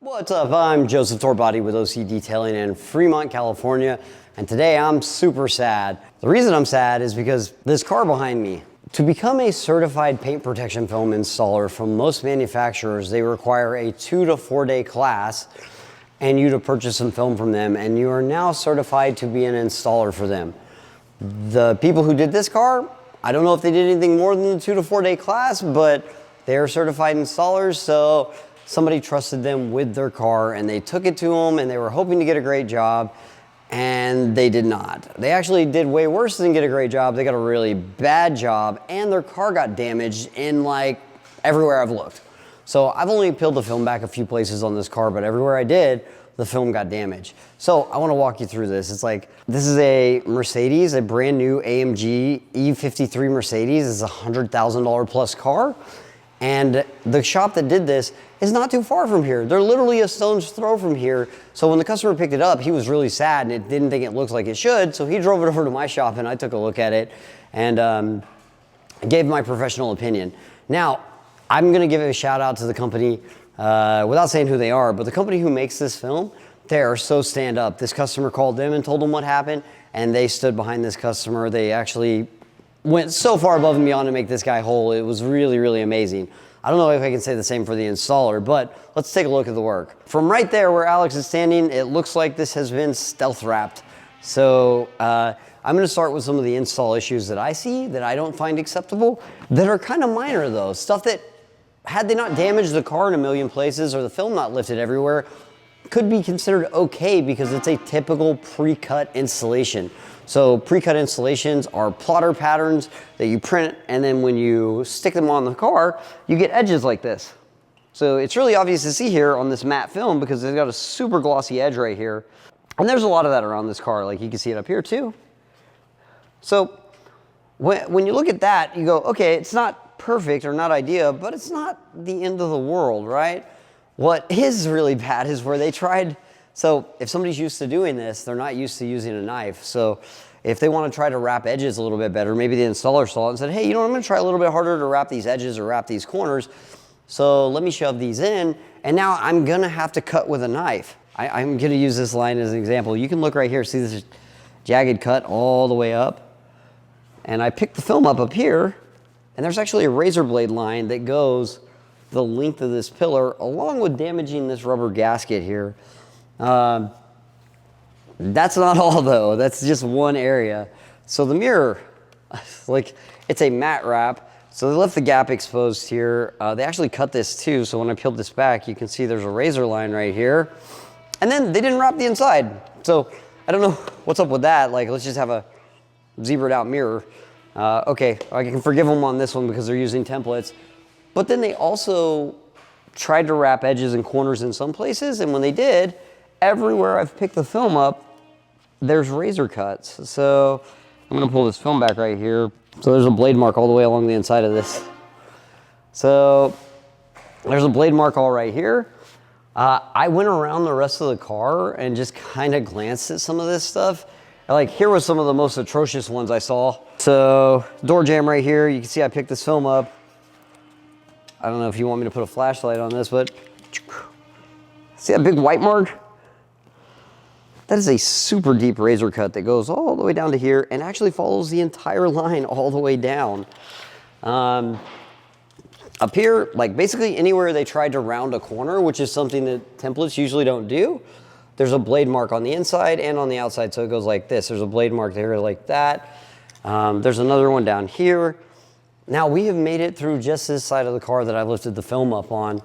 What's up? I'm Joseph Torbody with OCDetailing in Fremont, California, and today I'm super sad. The reason I'm sad is because this car behind me. To become a certified paint protection film installer from most manufacturers, they require a 2 to 4 day class and you to purchase some film from them, and you are now certified to be an installer for them. The people who did this car, I don't know if they did anything more than the 2 to 4 day class, but they are certified installers, so somebody trusted them with their car and they took it to them and they were hoping to get a great job, and they did not. They actually did way worse than get a great job. They got a really bad job and their car got damaged in like everywhere I've looked. So I've only peeled the film back a few places on this car, but everywhere I did, the film got damaged. So I want to walk you through this. It's like, this is a Mercedes, a brand new AMG E53 Mercedes. It's a $100,000 plus car. And the shop that did this is not too far from here. They're literally a stone's throw from here. So when the customer picked it up, he was really sad and it didn't think it looks like it should. So he drove it over to my shop and I took a look at it and gave my professional opinion. Now, I'm gonna give a shout out to the company without saying who they are, but the company who makes this film, they are so stand up. This customer called them and told them what happened, and they stood behind this customer. They actually went so far above and beyond to make this guy whole. It was really, really amazing. I don't know if I can say the same for the installer, but let's take a look at the work. From right there where Alex is standing, it looks like this has been stealth wrapped. So I'm gonna start with some of the install issues that I see that I don't find acceptable, that are kind of minor though. Stuff that, had they not damaged the car in a million places or the film not lifted everywhere, could be considered okay because it's a typical pre-cut installation. So pre-cut installations are plotter patterns that you print, and then when you stick them on the car, you get edges like this. So it's really obvious to see here on this matte film because it's got a super glossy edge right here. And there's a lot of that around this car, like you can see it up here too. So when you look at that, you go, okay, it's not perfect or not ideal, but it's not the end of the world, right? What is really bad is where they tried. So if somebody's used to doing this, they're not used to using a knife. So if they want to try to wrap edges a little bit better, maybe the installer saw it and said, hey, you know what, I'm going to try a little bit harder to wrap these edges or wrap these corners. So let me shove these in. And now I'm going to have to cut with a knife. I'm going to use this line as an example. You can look right here, see this jagged cut all the way up. And I picked the film up here, and there's actually a razor blade line that goes the length of this pillar, along with damaging this rubber gasket here. That's not all though, that's just one area. So the mirror, like, it's a matte wrap, so they left the gap exposed here. They actually cut this too, so when I peeled this back, you can see there's a razor line right here. And then they didn't wrap the inside. So I don't know what's up with that. Like, let's just have a zebraed out mirror. Okay, I can forgive them on this one because they're using templates. But then they also tried to wrap edges and corners in some places, and when they did, everywhere I've picked the film up, there's razor cuts. So I'm gonna pull this film back right here. So there's a blade mark all the way along the inside of this. So there's a blade mark all right here. I went around the rest of the car and just kind of glanced at some of this stuff. Like, here was some of the most atrocious ones I saw. So door jamb right here, you can see I picked this film up. I don't know if you want me to put a flashlight on this, but see that big white mark? That is a super deep razor cut that goes all the way down to here and actually follows the entire line all the way down. Up here, like basically anywhere they tried to round a corner, which is something that templates usually don't do, there's a blade mark on the inside and on the outside, so it goes like this. There's a blade mark there like that. There's another one down here. Now we have made it through just this side of the car that I've lifted the film up on.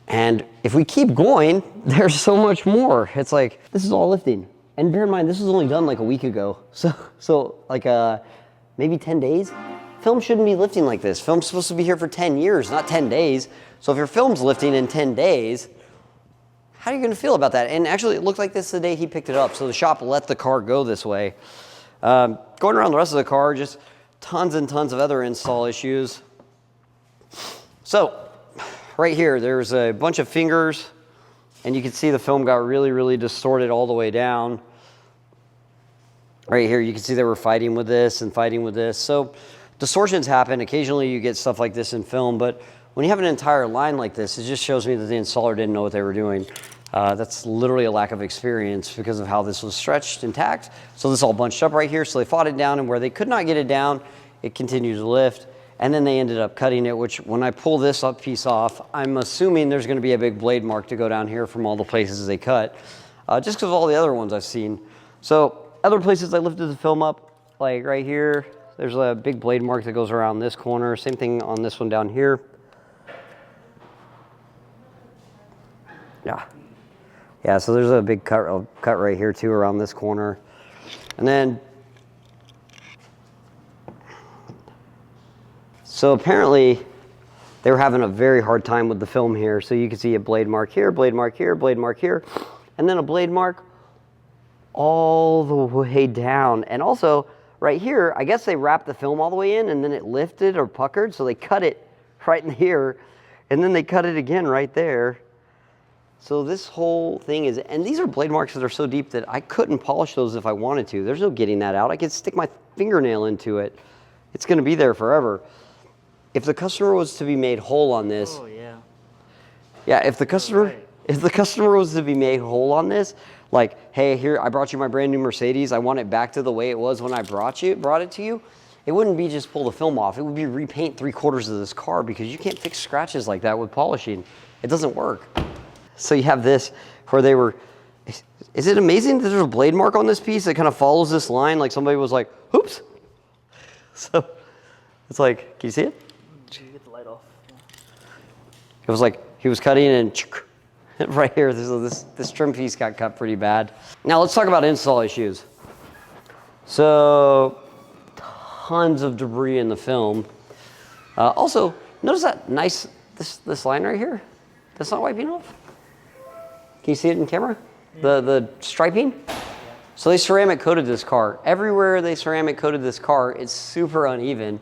And if we keep going, there's so much more. It's like, this is all lifting. And bear in mind, this was only done like a week ago. So like maybe 10 days. Film shouldn't be lifting like this. Film's supposed to be here for 10 years, not 10 days. So if your film's lifting in 10 days, how are you gonna feel about that? And actually it looked like this the day he picked it up. So the shop let the car go this way. Going around the rest of the car, just tons and tons of other install issues. So right here, there's a bunch of fingers, and you can see the film got really, really distorted all the way down. Right here, you can see they were fighting with this and fighting with this. So distortions happen. Occasionally you get stuff like this in film, but when you have an entire line like this, it just shows me that the installer didn't know what they were doing. That's literally a lack of experience because of how this was stretched and tacked. So this all bunched up right here. So they fought it down, and where they could not get it down, it continued to lift. And then they ended up cutting it, which when I pull this up piece off, I'm assuming there's gonna be a big blade mark to go down here from all the places they cut, just because of all the other ones I've seen. So other places I lifted the film up, like right here, there's a big blade mark that goes around this corner. Same thing on this one down here. Yeah, so there's a big cut right here too around this corner. And then, so apparently they were having a very hard time with the film here. So you can see a blade mark here, blade mark here, blade mark here, and then a blade mark all the way down. And also right here, I guess they wrapped the film all the way in and then it lifted or puckered. So they cut it right in here and then they cut it again right there. So this whole thing is, and these are blade marks that are so deep that I couldn't polish those if I wanted to. There's no getting that out. I could stick my fingernail into it. It's gonna be there forever. If the customer was to be made whole on this, oh yeah. Yeah, if the customer was to be made whole on this, like, hey, here, I brought you my brand new Mercedes. I want it back to the way it was when I brought it to you. It wouldn't be just pull the film off. It would be repaint 3/4 of this car because you can't fix scratches like that with polishing. It doesn't work. So you have this where they were, is it amazing that there's a blade mark on this piece that kind of follows this line? Like somebody was like, oops. So it's like, can you see it? You get the light off. Yeah. It was like he was cutting and right here, this trim piece got cut pretty bad. Now let's talk about install issues. So tons of debris in the film. Also, notice that nice, this line right here? That's not wiping off? Can you see it in camera? Yeah. The striping? Yeah. So they ceramic coated this car. Everywhere they ceramic coated this car, it's super uneven.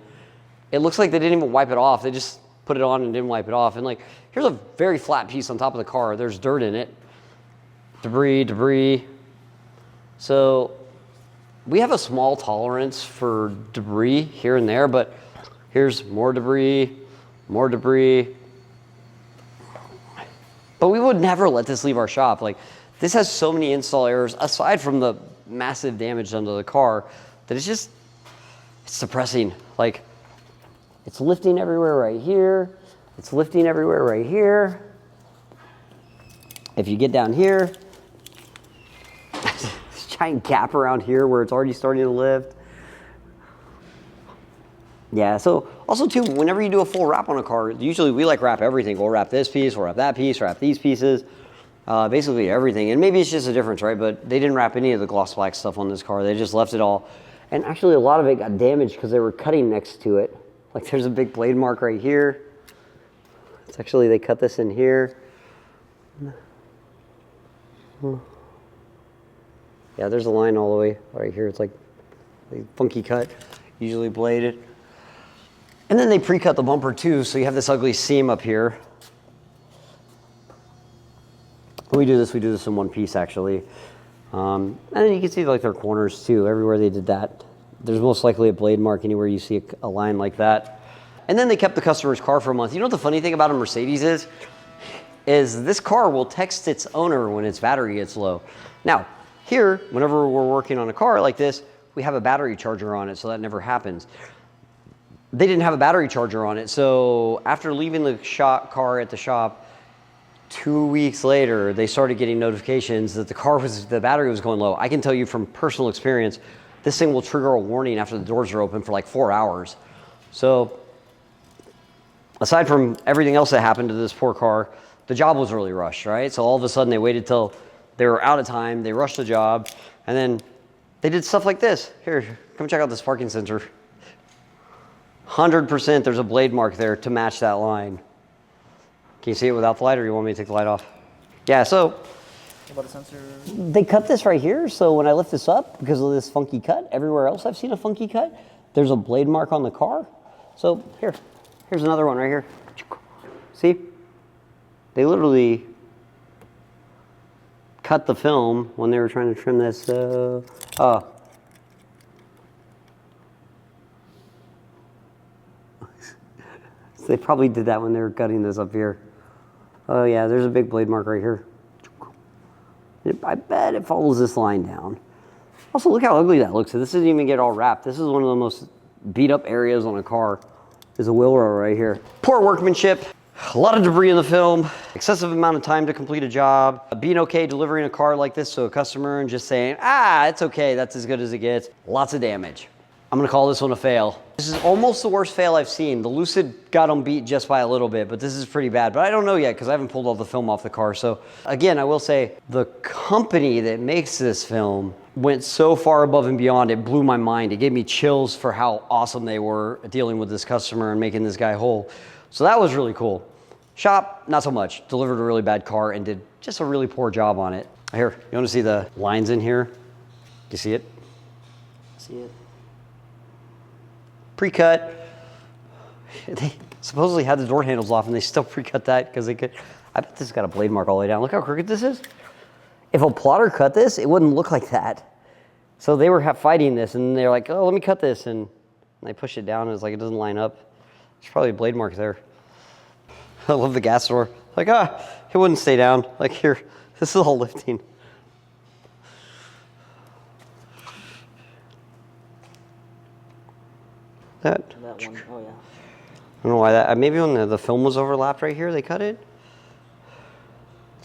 It looks like they didn't even wipe it off. They just put it on and didn't wipe it off. And like, here's a very flat piece on top of the car. There's dirt in it. Debris. So we have a small tolerance for debris here and there, but here's more debris. But we would never let this leave our shop. Like, this has so many install errors, aside from the massive damage done to the car, that it's depressing. Like, it's lifting everywhere right here. It's lifting everywhere right here. If you get down here, this giant gap around here where it's already starting to lift. Yeah, so also too, whenever you do a full wrap on a car, usually we like wrap everything. We'll wrap this piece, we'll wrap that piece, wrap these pieces, basically everything. And maybe it's just a difference, right? But they didn't wrap any of the gloss black stuff on this car. They just left it all. And actually a lot of it got damaged because they were cutting next to it. Like there's a big blade mark right here. It's actually, they cut this in here. Yeah, there's a line all the way right here. It's like a funky cut, usually bladed. And then they pre-cut the bumper too, so you have this ugly seam up here. When we do this in one piece actually. And then you can see like their corners too, everywhere they did that. There's most likely a blade mark anywhere you see a line like that. And then they kept the customer's car for a month. You know what the funny thing about a Mercedes is this car will text its owner when its battery gets low. Now, here, whenever we're working on a car like this, we have a battery charger on it, so that never happens. They didn't have a battery charger on it, so after leaving the car at the shop, 2 weeks later, they started getting notifications that the battery was going low. I can tell you from personal experience, this thing will trigger a warning after the doors are open for like 4 hours. So aside from everything else that happened to this poor car, the job was really rushed, right? So all of a sudden they waited till they were out of time, they rushed the job, and then they did stuff like this. Here, come check out this parking sensor. 100% there's a blade mark there to match that line. Can you see it without the light, or you want me to take the light off? Yeah, so What about the sensor? they cut this right here, so when I lift this up, because of this funky cut, everywhere else I've seen a funky cut, there's a blade mark on the car. So here's another one right here. See? They literally cut the film when they were trying to trim this. They probably did that when they were cutting this up here. Oh yeah, there's a big blade mark right here. I bet it follows this line down. Also, look how ugly that looks. This doesn't even get all wrapped. This is one of the most beat up areas on a car. There's a wheel row right here. Poor workmanship, a lot of debris in the film, excessive amount of time to complete a job, being okay delivering a car like this to a customer and just saying, ah, it's okay, that's as good as it gets. Lots of damage. I'm gonna call this one a fail. This is almost the worst fail I've seen. The Lucid got them beat just by a little bit, but this is pretty bad. But I don't know yet because I haven't pulled all the film off the car. So again, I will say the company that makes this film went so far above and beyond, it blew my mind. It gave me chills for how awesome they were at dealing with this customer and making this guy whole. So that was really cool. Shop, not so much. Delivered a really bad car and did just a really poor job on it. Here, you wanna see the lines in here? Do you see it? See it. Pre-cut. They supposedly had the door handles off and they still pre-cut that because they could. I bet this got a blade mark all the way down. Look how crooked this is. If a plotter cut this, it wouldn't look like that. So they were fighting this and they're like, oh, let me cut this. And they pushed it down and it's like, it doesn't line up. There's probably a blade mark there. I love the gas door. Like, it wouldn't stay down. Like here, this is all lifting. That one, oh yeah. I don't know why that, maybe when the film was overlapped right here, they cut it.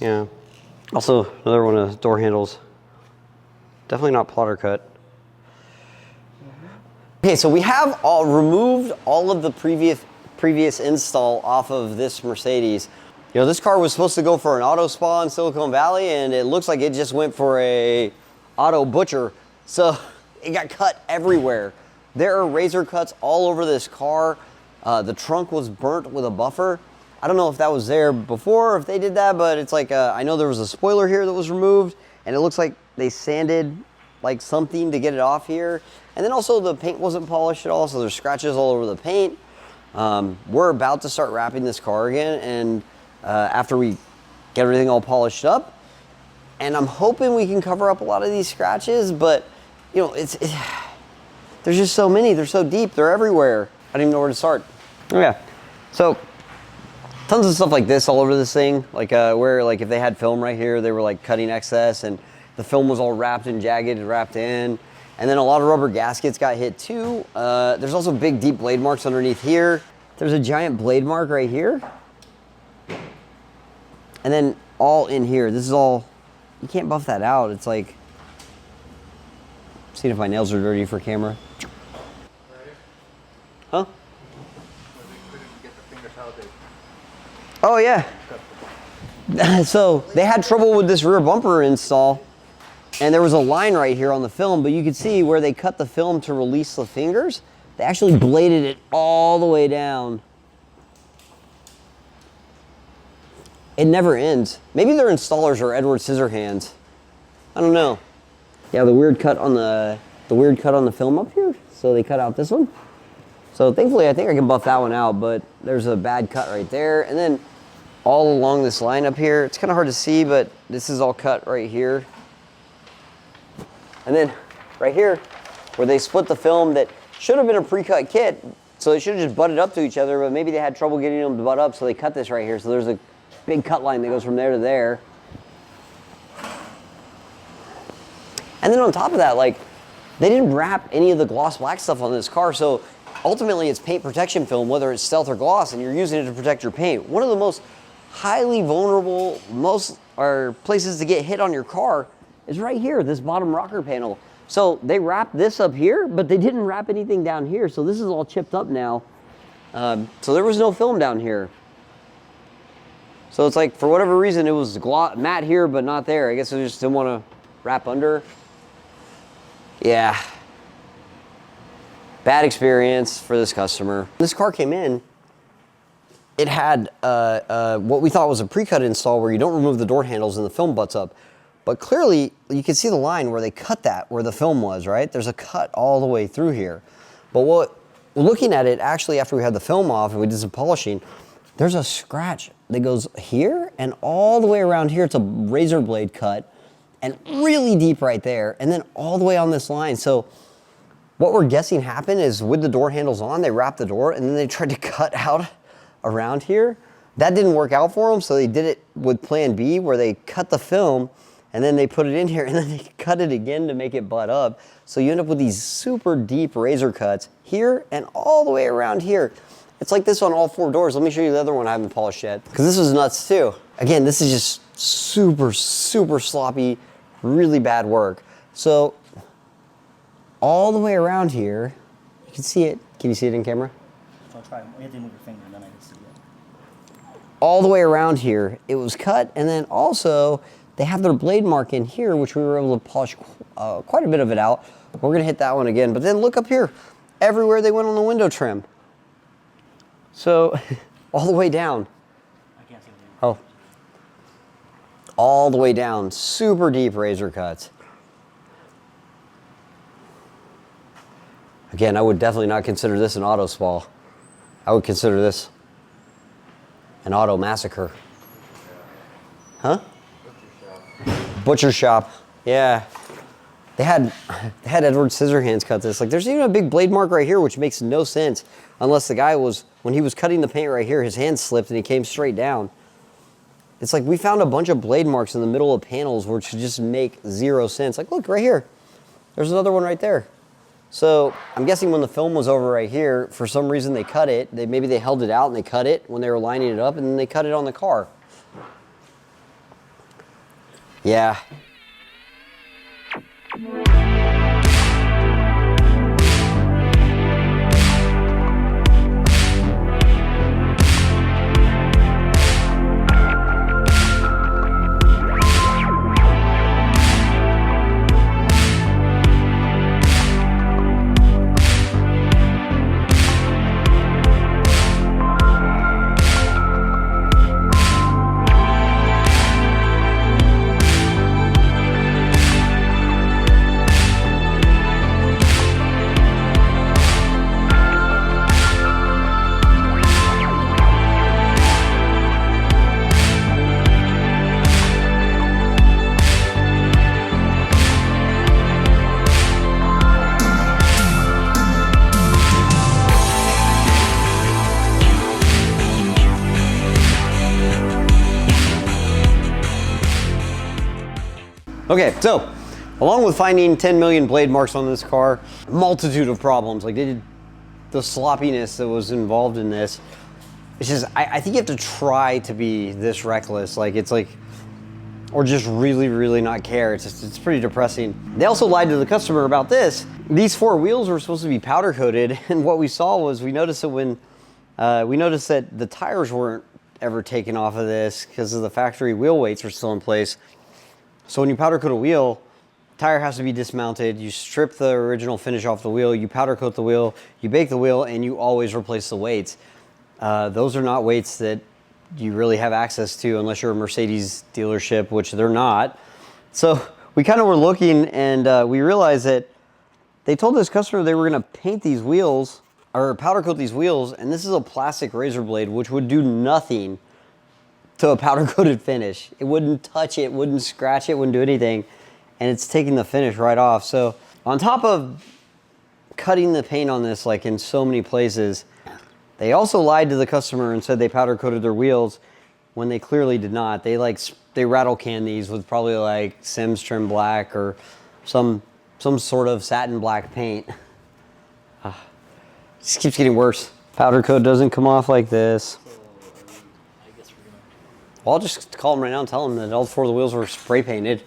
Yeah. Also, another one of the door handles. Definitely not plotter cut. Okay, so we have removed all of the previous install off of this Mercedes. You know, this car was supposed to go for an auto spa in Silicon Valley, and it looks like it just went for a auto butcher. So it got cut everywhere. There are razor cuts all over this car. The trunk was burnt with a buffer. I don't know if that was there before or if they did that, but it's like, I know there was a spoiler here that was removed, and it looks like they sanded like something to get it off here. And then also the paint wasn't polished at all, so there's scratches all over the paint. We're about to start wrapping this car again, and after we get everything all polished up, and I'm hoping we can cover up a lot of these scratches, but you know, there's just so many, they're so deep, they're everywhere. I don't even know where to start. Oh yeah, so tons of stuff like this all over this thing, like where like if they had film right here, they were like cutting excess and the film was all wrapped and jagged and wrapped in. And then a lot of rubber gaskets got hit too. There's also big deep blade marks underneath here. There's a giant blade mark right here. And then all in here, this is all, you can't buff that out. It's like, seeing if my nails are dirty for camera. Huh? Oh yeah. So they had trouble with this rear bumper install, and there was a line right here on the film, but you could see where they cut the film to release the fingers. They actually bladed it all the way down. It never ends. Maybe their installers are Edward Scissorhands. I don't know. Yeah, the weird cut on the film up here. So they cut out this one. So thankfully, I think I can buff that one out, but there's a bad cut right there. And then all along this line up here, it's kind of hard to see, but this is all cut right here. And then right here, where they split the film that should have been a pre-cut kit, so they should have just butted up to each other, but maybe they had trouble getting them to butt up, so they cut this right here. So there's a big cut line that goes from there to there. And then on top of that, like, they didn't wrap any of the gloss black stuff on this car, so ultimately it's paint protection film, whether it's stealth or gloss, and you're using it to protect your paint. One of the most highly vulnerable, places to get hit on your car is right here, this bottom rocker panel. So they wrapped this up here, but they didn't wrap anything down here, so this is all chipped up now. So there was no film down here. So it's like, for whatever reason, it was matte here, but not there. I guess they just didn't want to wrap under. Yeah. Bad experience for this customer. This car came in, it had what we thought was a pre-cut install where you don't remove the door handles and the film butts up. But clearly, you can see the line where they cut that, where the film was, right? There's a cut all the way through here. But looking at it, actually, after we had the film off and we did some polishing, there's a scratch that goes here and all the way around here. It's a razor blade cut and really deep right there, and then all the way on this line. So what we're guessing happened is with the door handles on, they wrapped the door and then they tried to cut out around here. That didn't work out for them, so they did it with plan B where they cut the film and and then they put it in here, and then they cut it again to make it butt up. So you end up with these super deep razor cuts here and all the way around here. It's like this on all 4 doors. Let me show you the other one I haven't polished yet, because this was nuts too. Again, this is just super, super sloppy, really bad work. So all the way around here, you can see it. Can you see it in camera? I'll try. You have to move your finger, then I can see it. All the way around here, it was cut, and then also they have their blade mark in here, which we were able to polish quite a bit of it out. We're gonna hit that one again, but then look up here. Everywhere they went on the window trim. So, all the way down. I can't see it. Oh. All the way down, super deep razor cuts. Again, I would definitely not consider this an auto spall. I would consider this an auto massacre. Huh? Butcher shop. Yeah. They had Edward Scissorhands cut this. Like, there's even a big blade mark right here, which makes no sense unless the guy was, when he was cutting the paint right here, his hand slipped and he came straight down. It's like we found a bunch of blade marks in the middle of panels which just make 0 sense. Like, look right here. There's another one right there. So I'm guessing when the film was over right here, for some reason they cut it. Maybe they held it out and they cut it when they were lining it up, and then they cut it on the car. Yeah. Okay, so along with finding 10 million blade marks on this car, multitude of problems. Like, the sloppiness that was involved in this. It's just, I think you have to try to be this reckless. Like, it's like, or just really, really not care. It's pretty depressing. They also lied to the customer about this. These 4 wheels were supposed to be powder coated, and what we saw was we noticed that when we noticed that the tires weren't ever taken off of this because of the factory wheel weights were still in place. So when you powder coat a wheel, tire has to be dismounted. You strip the original finish off the wheel, you powder coat the wheel, you bake the wheel, and you always replace the weights. Those are not weights that you really have access to unless you're a Mercedes dealership, which they're not. So we kind of were looking, and we realized that they told this customer they were gonna paint these wheels or powder coat these wheels, and this is a plastic razor blade, which would do nothing to a powder coated finish. It wouldn't touch it, wouldn't scratch it, wouldn't do anything, and it's taking the finish right off. So on top of cutting the paint on this like in so many places, they also lied to the customer and said they powder coated their wheels when they clearly did not. They rattle can these with probably like Sims trim black or some sort of satin black paint. Just keeps getting worse. Powder coat doesn't come off like this. Well, I'll just call them right now and tell them that all 4 of the wheels were spray painted.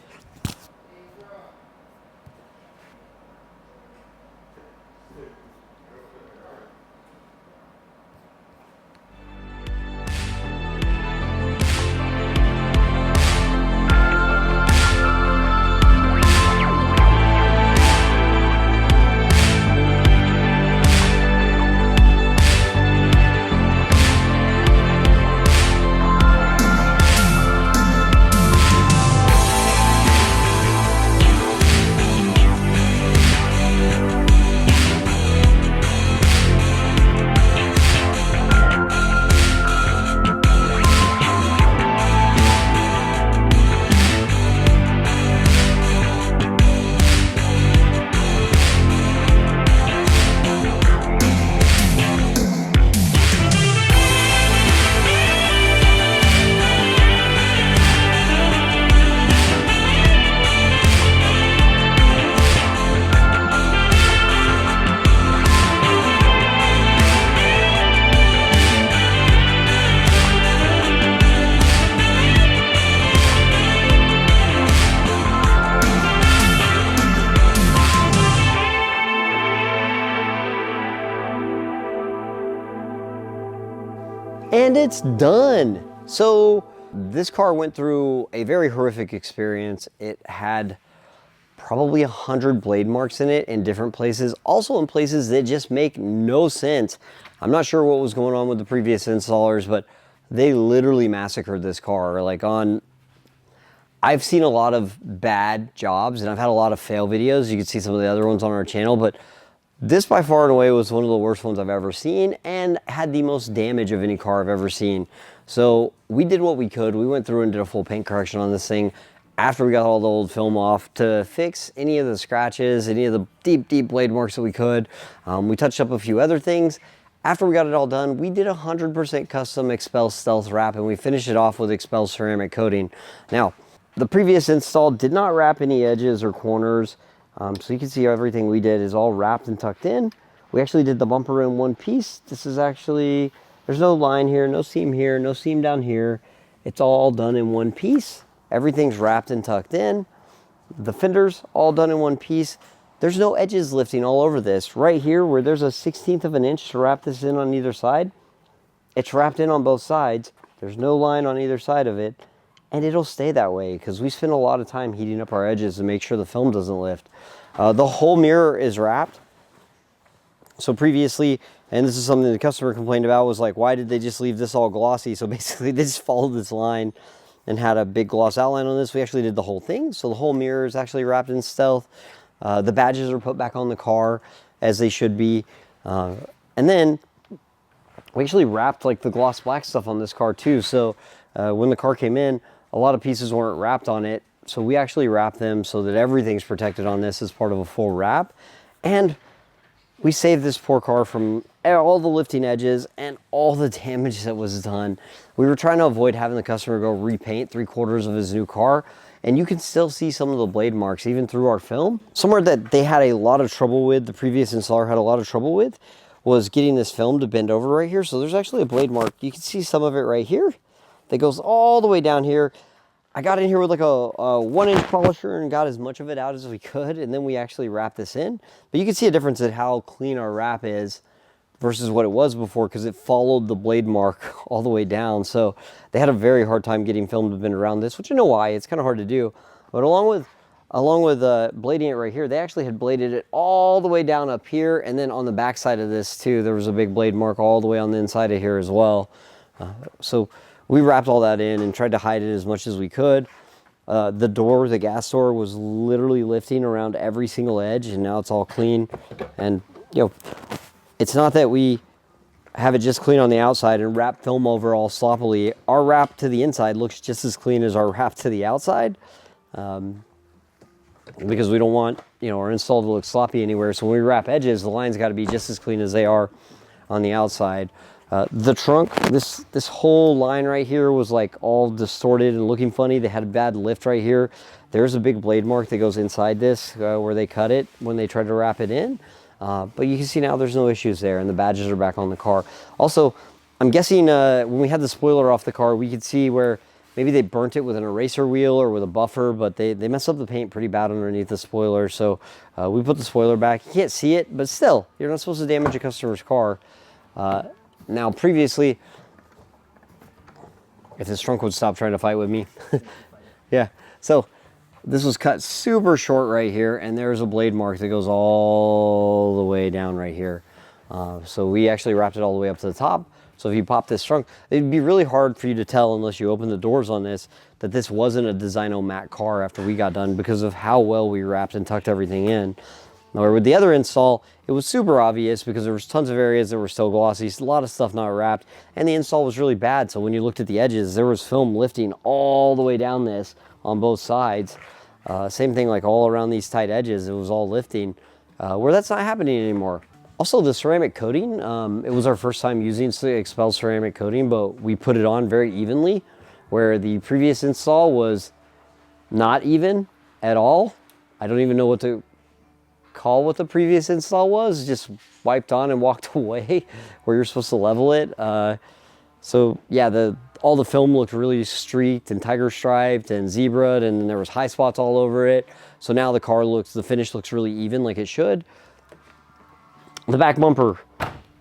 And it's done. So this car went through a very horrific experience. It had probably 100 blade marks in it in different places, also in places that just make no sense. I'm not sure what was going on with the previous installers, but they literally massacred this car. I've seen a lot of bad jobs and I've had a lot of fail videos. You can see some of the other ones on our channel, but this by far and away was one of the worst ones I've ever seen and had the most damage of any car I've ever seen. So we did what we could. We went through and did a full paint correction on this thing after we got all the old film off to fix any of the scratches, any of the deep blade marks that we could. We touched up a few other things. After we got it all done, we did 100% custom XPEL stealth wrap and we finished it off with XPEL ceramic coating. Now, the previous install did not wrap any edges or corners. So you can see everything we did is all wrapped and tucked in. We actually did the bumper in one piece. This is actually, there's no line here, no seam here, no seam down here. It's all done in one piece. Everything's wrapped and tucked in. The fenders all done in one piece. There's no edges lifting all over this. Right here where there's a 1/16 of an inch to wrap this in on either side, it's wrapped in on both sides. There's no line on either side of it. And it'll stay that way because we spend a lot of time heating up our edges to make sure the film doesn't lift. The whole mirror is wrapped. So previously, and this is something the customer complained about, was like, why did they just leave this all glossy? So basically they just followed this line and had a big gloss outline on this. We actually did the whole thing. So the whole mirror is actually wrapped in stealth. The badges are put back on the car as they should be. And then we actually wrapped like the gloss black stuff on this car too. So when the car came in, a lot of pieces weren't wrapped on it. So we actually wrapped them so that everything's protected on this as part of a full wrap. And we saved this poor car from all the lifting edges and all the damage that was done. We were trying to avoid having the customer go repaint 3/4 of his new car. And you can still see some of the blade marks even through our film. Somewhere that they had a lot of trouble with, the previous installer had a lot of trouble with, was getting this film to bend over right here. So there's actually a blade mark. You can see some of it right here that goes all the way down here. I got in here with like a 1-inch polisher and got as much of it out as we could, and then we actually wrapped this in. But you can see a difference in how clean our wrap is versus what it was before, because it followed the blade mark all the way down. So they had a very hard time getting film to bend around this, which I know why. It's kind of hard to do. But along with blading it right here, they actually had bladed it all the way down up here, and then on the back side of this too, there was a big blade mark all the way on the inside of here as well. So we wrapped all that in and tried to hide it as much as we could. The door, the gas door, was literally lifting around every single edge, and now it's all clean. And you know, it's not that we have it just clean on the outside and wrap film over all sloppily. Our wrap to the inside looks just as clean as our wrap to the outside, because we don't want, you know, our install to look sloppy anywhere. So when we wrap edges, the lines got to be just as clean as they are on the outside. The trunk, this whole line right here was like all distorted and looking funny. They had a bad lift right here. There's a big blade mark that goes inside this where they cut it when they tried to wrap it in. But you can see now there's no issues there, and the badges are back on the car. Also, I'm guessing when we had the spoiler off the car, we could see where maybe they burnt it with an eraser wheel or with a buffer, but they messed up the paint pretty bad underneath the spoiler. So we put the spoiler back. You can't see it, but still, you're not supposed to damage a customer's car. Now, previously, if this trunk would stop trying to fight with me. Yeah, so this was cut super short right here, and there's a blade mark that goes all the way down right here. So we actually wrapped it all the way up to the top. So if you pop this trunk, it'd be really hard for you to tell unless you open the doors on this that this wasn't a Dyno matte car after we got done, because of how well we wrapped and tucked everything in. Now, with the other install, it was super obvious because there was tons of areas that were still glossy, a lot of stuff not wrapped, and the install was really bad. So when you looked at the edges, there was film lifting all the way down this on both sides. Same thing, like all around these tight edges, it was all lifting, where that's not happening anymore. Also, the ceramic coating, it was our first time using XPEL ceramic coating, but we put it on very evenly, where the previous install was not even at all. I don't even know what to call what the previous install was, just wiped on and walked away, where you're supposed to level it. So yeah, all the film looked really streaked and tiger striped and zebraed, and there was high spots all over it. So now the finish looks really even, like it should. The back bumper,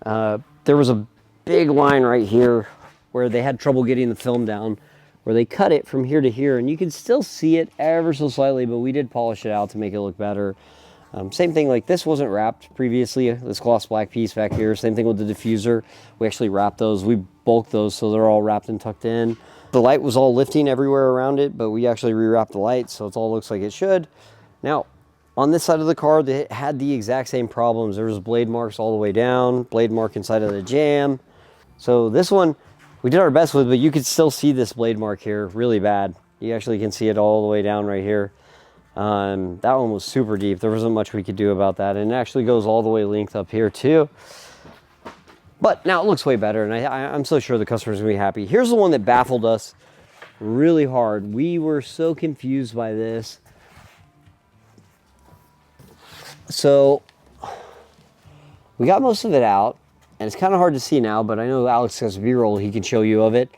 there was a big line right here where they had trouble getting the film down, where they cut it from here to here, and you can still see it ever so slightly, but we did polish it out to make it look better. Same thing, like this wasn't wrapped previously, this gloss black piece back here. Same thing with the diffuser. We actually wrapped those. We bulked those so they're all wrapped and tucked in. The light was all lifting everywhere around it, but we actually rewrapped the light so it all looks like it should. Now, on this side of the car, they had the exact same problems. There was blade marks all the way down, blade mark inside of the jam. So this one, we did our best with, but you could still see this blade mark here really bad. You actually can see it all the way down right here. That one was super deep. There wasn't much we could do about that. And it actually goes all the way length up here too. But now it looks way better, and I'm so sure the customer's gonna be happy. Here's the one that baffled us really hard. We were so confused by this. So we got most of it out, and it's kind of hard to see now, but I know Alex has B-roll he can show you of it.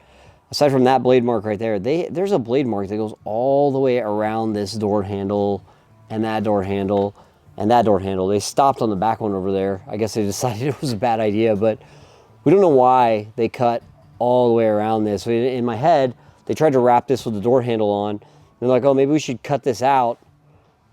Aside from that blade mark right there, there's a blade mark that goes all the way around this door handle and that door handle and that door handle. They stopped on the back one over there. I guess they decided it was a bad idea, but we don't know why they cut all the way around this. In my head, they tried to wrap this with the door handle on. They're like, oh, maybe we should cut this out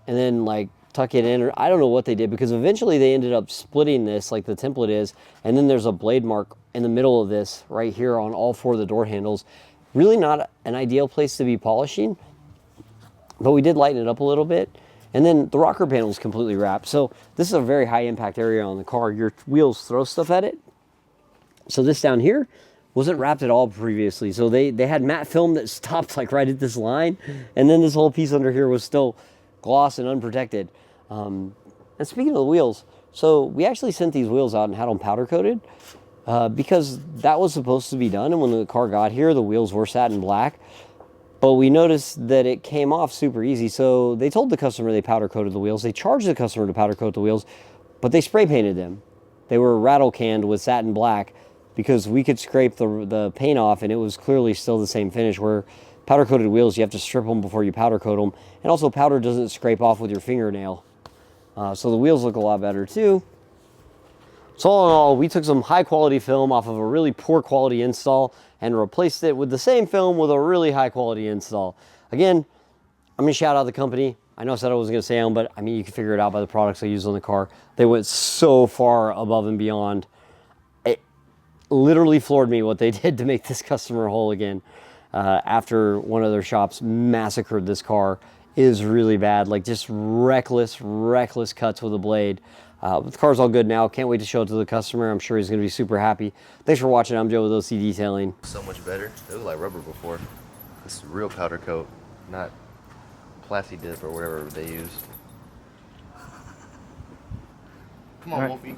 and then like tuck it in, or I don't know what they did, because eventually they ended up splitting this like the template is, and then there's a blade mark in the middle of this right here on all four of the door handles. Really not an ideal place to be polishing, but we did lighten it up a little bit. And then the rocker panel is completely wrapped. So this is a very high impact area on the car. Your wheels throw stuff at it. So this down here wasn't wrapped at all previously. So they had matte film that stopped like right at this line. And then this whole piece under here was still gloss and unprotected. And speaking of the wheels, so we actually sent these wheels out and had them powder coated because that was supposed to be done. And when the car got here, the wheels were satin black. But we noticed that it came off super easy. So they told the customer they powder coated the wheels. They charged the customer to powder coat the wheels, but they spray painted them. They were rattle canned with satin black because we could scrape the paint off and it was clearly still the same finish, where powder coated wheels, you have to strip them before you powder coat them. And also powder doesn't scrape off with your fingernail. So the wheels look a lot better too. So all in all, we took some high quality film off of a really poor quality install and replaced it with the same film with a really high quality install. Again, I'm gonna shout out the company. I know I said I wasn't gonna say them, but I mean, you can figure it out by the products I use on the car. They went so far above and beyond. It literally floored me what they did to make this customer whole again. After one of their shops massacred this car. Is really bad, like just reckless cuts with a blade. But the car's all good now. Can't wait to show it to the customer. I'm sure he's gonna be super happy. Thanks for watching. I'm Joe with OCDetailing. So much better. It was like rubber before. This is real powder coat, not plasti dip or whatever they used. Come on, Wolfie.